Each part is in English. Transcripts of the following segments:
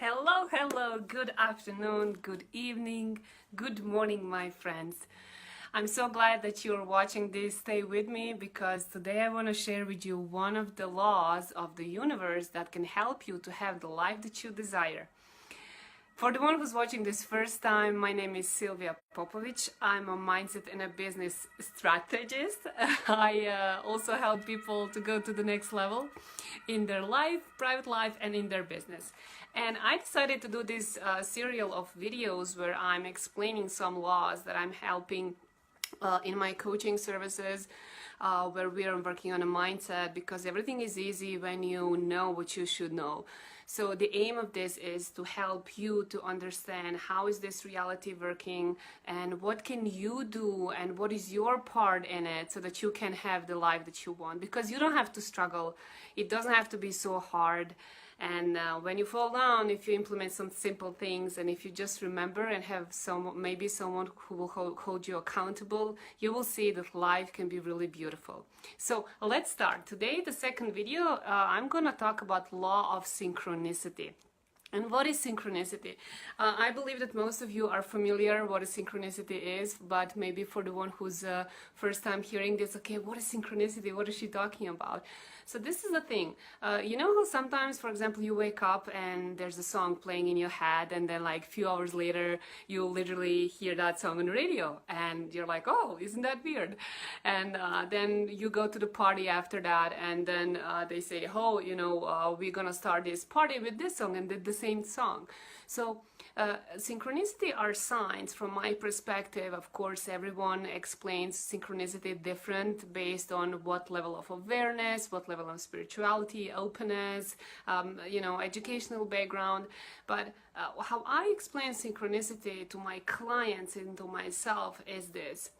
Hello, good afternoon, good evening, good morning, my friends. I'm so glad that you're watching this. Stay with me because today I want to share with you one of the laws of the universe that can help you to have the life that you desire. For the one who's watching this first time, my name is Silvija Popovic. I'm a mindset and a business strategist. I also help people to go to the next level in their life, private life, and in their business. And I decided to do this serial of videos where I'm explaining some laws that I'm helping in my coaching services, where we are working on a mindset, because everything is easy when you know what you should know. So the aim of this is to help you to understand how is this reality working and what can you do and what is your part in it so that you can have the life that you want, because you don't have to struggle. It doesn't have to be so hard. And when you fall down, if you implement some simple things and if you just remember and have maybe someone who will hold you accountable, you will see that life can be really beautiful. So let's start. Today, the second video, I'm gonna talk about law of synchronicity. And what is synchronicity? I believe that most of you are familiar what a synchronicity is, but maybe for the one who's first time hearing this, okay, what is synchronicity? What is she talking about? So this is the thing. You know how sometimes, for example, you wake up and there's a song playing in your head, and then like a few hours later, you literally hear that song on the radio, and you're like, oh, isn't that weird? And then you go to the party after that, and then they say, oh, you know, we're gonna start this party with this song, and the same song. So synchronicity are signs. From my perspective, of course, everyone explains synchronicity different based on what level of awareness, what level of spirituality, openness, you know, educational background. But how I explain synchronicity to my clients and to myself is this.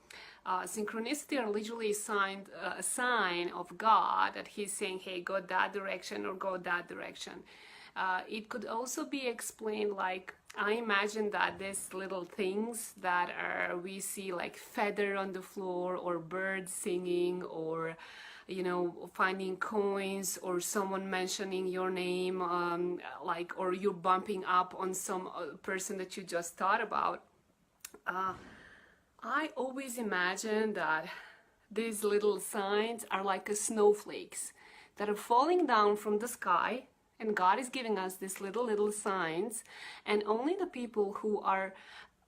Synchronicity are literally a sign of God that He's saying, hey, go that direction or go that direction. It could also be explained like, I imagine that these little things that we see, like feather on the floor or birds singing, or you know, finding coins, or someone mentioning your name, like, or you bumping up on some person that you just thought about. I always imagine that these little signs are like snowflakes that are falling down from the sky. And God is giving us these little signs, and only the people who are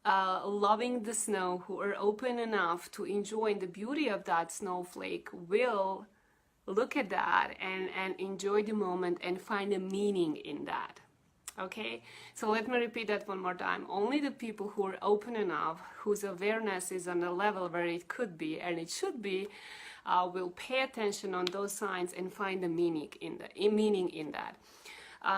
loving the snow, who are open enough to enjoy the beauty of that snowflake, will look at that and enjoy the moment and find a meaning in that. Okay, so let me repeat that one more time. Only the people who are open enough, whose awareness is on a level where it could be and it should be, will pay attention on those signs and find a meaning in that.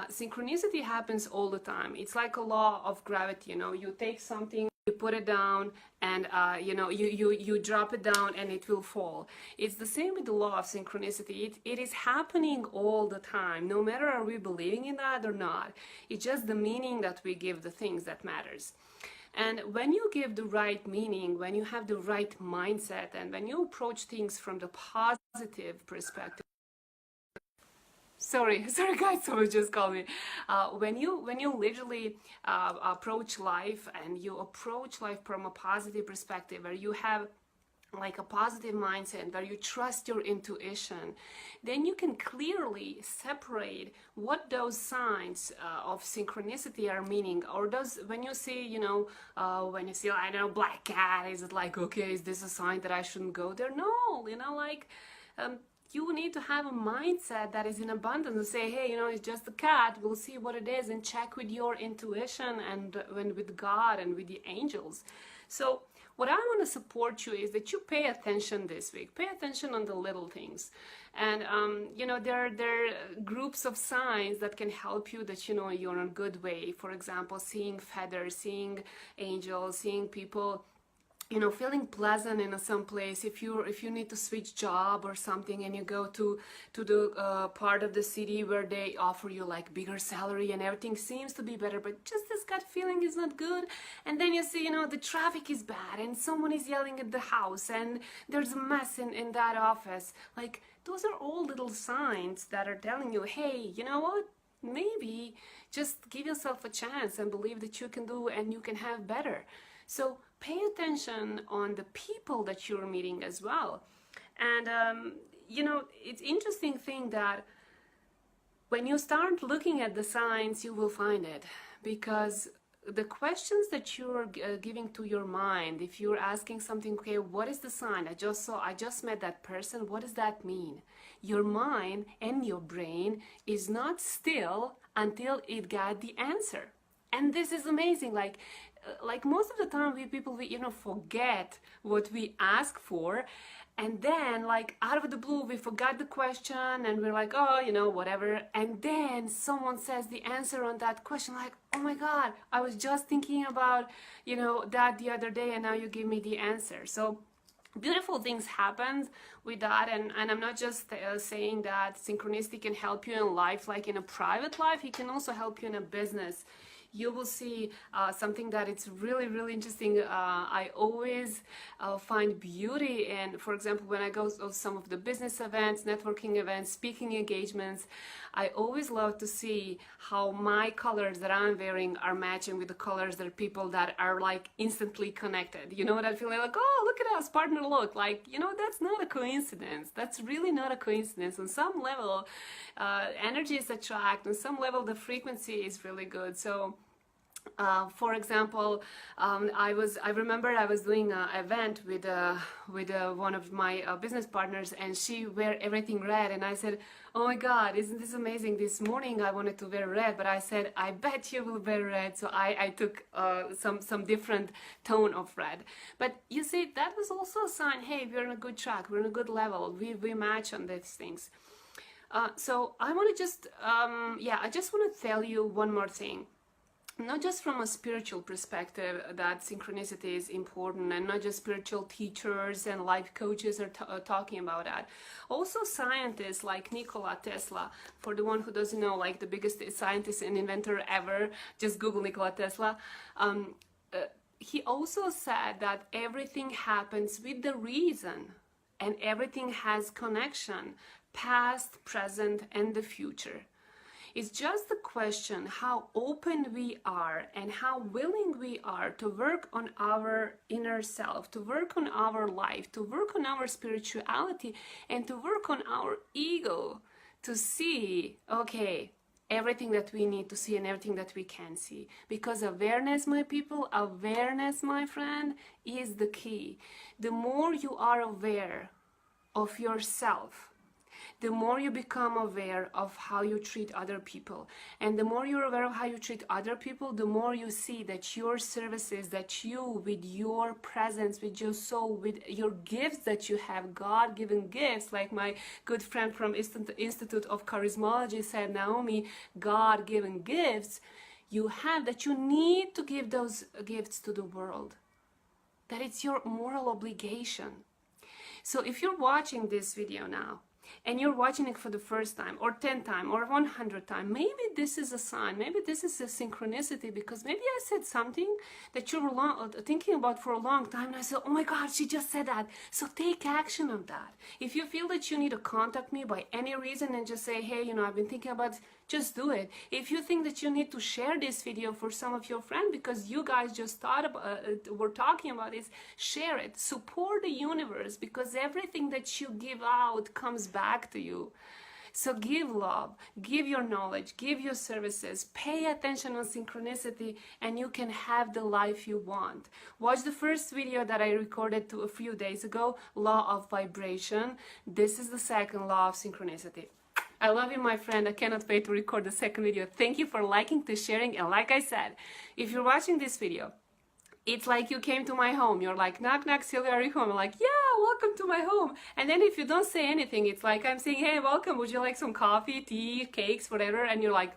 Synchronicity happens all the time. It's like a law of gravity. You know, you take something, you put it down, and you know, you drop it down and it will fall. It's the same with the law of synchronicity. It is happening all the time, no matter are we believing in that or not. It's just the meaning that we give the things that matters. And when you give the right meaning, when you have the right mindset, and when you approach things from the positive perspective, sorry guys, someone just called me. When you literally approach life, and you approach life from a positive perspective, where you have like a positive mindset, where you trust your intuition, then you can clearly separate what those signs of synchronicity are meaning. Or those, when you see, you know, when you see, I don't know, black cat, is it like, okay, is this a sign that I shouldn't go there? No, you know, like, you need to have a mindset that is in abundance and say, hey, you know, it's just a cat, we'll see what it is, and check with your intuition and when with God and with the angels. So what I want to support you is that you pay attention this week. Pay attention on the little things. And, you know, there are groups of signs that can help you, that, you know, you're on a good way. For example, seeing feathers, seeing angels, seeing people, you know, feeling pleasant in some place. If you need to switch job or something, and you go to the part of the city where they offer you like bigger salary and everything seems to be better, but just this gut feeling is not good. And then you see, you know, the traffic is bad and someone is yelling at the house and there's a mess in that office. Like, those are all little signs that are telling you, hey, you know what? maybe just give yourself a chance and believe that you can do and you can have better. So pay attention on the people that you're meeting as well. And you know, it's interesting thing that when you start looking at the signs, you will find it, because the questions that you're giving to your mind, if you're asking something, okay, what is the sign? I just met that person, what does that mean? Your mind and your brain is not still until it got the answer. And this is amazing. Like most of the time we you know, forget what we ask for, and then like out of the blue we forgot the question and we're like, oh, you know, whatever, and then someone says the answer on that question, like, oh my god, I was just thinking about, you know, that the other day and now you give me the answer. So beautiful things happen with that. And I'm not just saying that synchronicity can help you in life, like in a private life, it can also help you in a business. You will see something that it's really, really interesting. I always find beauty in, for example, when I go to some of the business events, networking events, speaking engagements, I always love to see how my colors that I'm wearing are matching with the colors that people that are like instantly connected. You know what I feel like, oh, look at us, partner look. Like, you know, that's not a coincidence. That's really not a coincidence. On some level, energies attract. On some level, the frequency is really good. So for example, I remember I was doing an event with one of my business partners, and she wear everything red, and I said, oh my god, isn't this amazing? This morning I wanted to wear red, but I said, I bet you will wear red, so I took some different tone of red. But you see, that was also a sign, hey, we're on a good track, we're on a good level, we match on these things. So I want to just I just want to tell you one more thing. Not just from a spiritual perspective that synchronicity is important, and not just spiritual teachers and life coaches are talking about that. Also scientists like Nikola Tesla, for the one who doesn't know, like the biggest scientist and inventor ever, just Google Nikola Tesla. He also said that everything happens with the reason, and everything has connection, past, present, and the future. It's just the question how open we are and how willing we are to work on our inner self, to work on our life, to work on our spirituality, and to work on our ego to see, okay, everything that we need to see and everything that we can see. Because awareness, my people, awareness, my friend, is the key. The more you are aware of yourself, the more you become aware of how you treat other people. And the more you're aware of how you treat other people, the more you see that your services, that you, with your presence, with your soul, with your gifts that you have, God-given gifts, like my good friend from Institute of Charismology said, Naomi, God-given gifts, you have, that you need to give those gifts to the world. That it's your moral obligation. So if you're watching this video now, and you're watching it for the first time, or 10th time, or 100th time, maybe this is a sign, maybe this is a synchronicity, because maybe I said something that you were thinking about for a long time, and I said, oh my God, she just said that. So take action on that. If you feel that you need to contact me by any reason and just say, hey, you know, I've been thinking about, just do it. If you think that you need to share this video for some of your friends because you guys just thought about were talking about this, share it. Support the universe, because everything that you give out comes back to you. So give love, give your knowledge, give your services, pay attention on synchronicity, and you can have the life you want. Watch the first video that I recorded a few days ago, Law of Vibration. This is the second law of synchronicity. I love you, my friend. I cannot wait to record the second video. Thank you for liking, to sharing, and like I said, if you're watching this video, it's like you came to my home. You're like, knock, knock, Silvia, are you home? I'm like, yeah, welcome to my home. And then if you don't say anything, it's like I'm saying, hey, welcome. Would you like some coffee, tea, cakes, whatever? And you're like,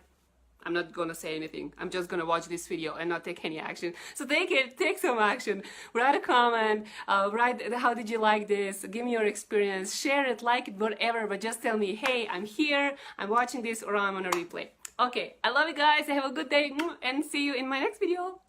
I'm not gonna say anything. I'm just gonna watch this video and not take any action. So take some action. Write a comment, write how did you like this, give me your experience, share it, like it, whatever, but just tell me, hey, I'm here, I'm watching this, or I'm on a replay. Okay, I love you guys, have a good day, and see you in my next video.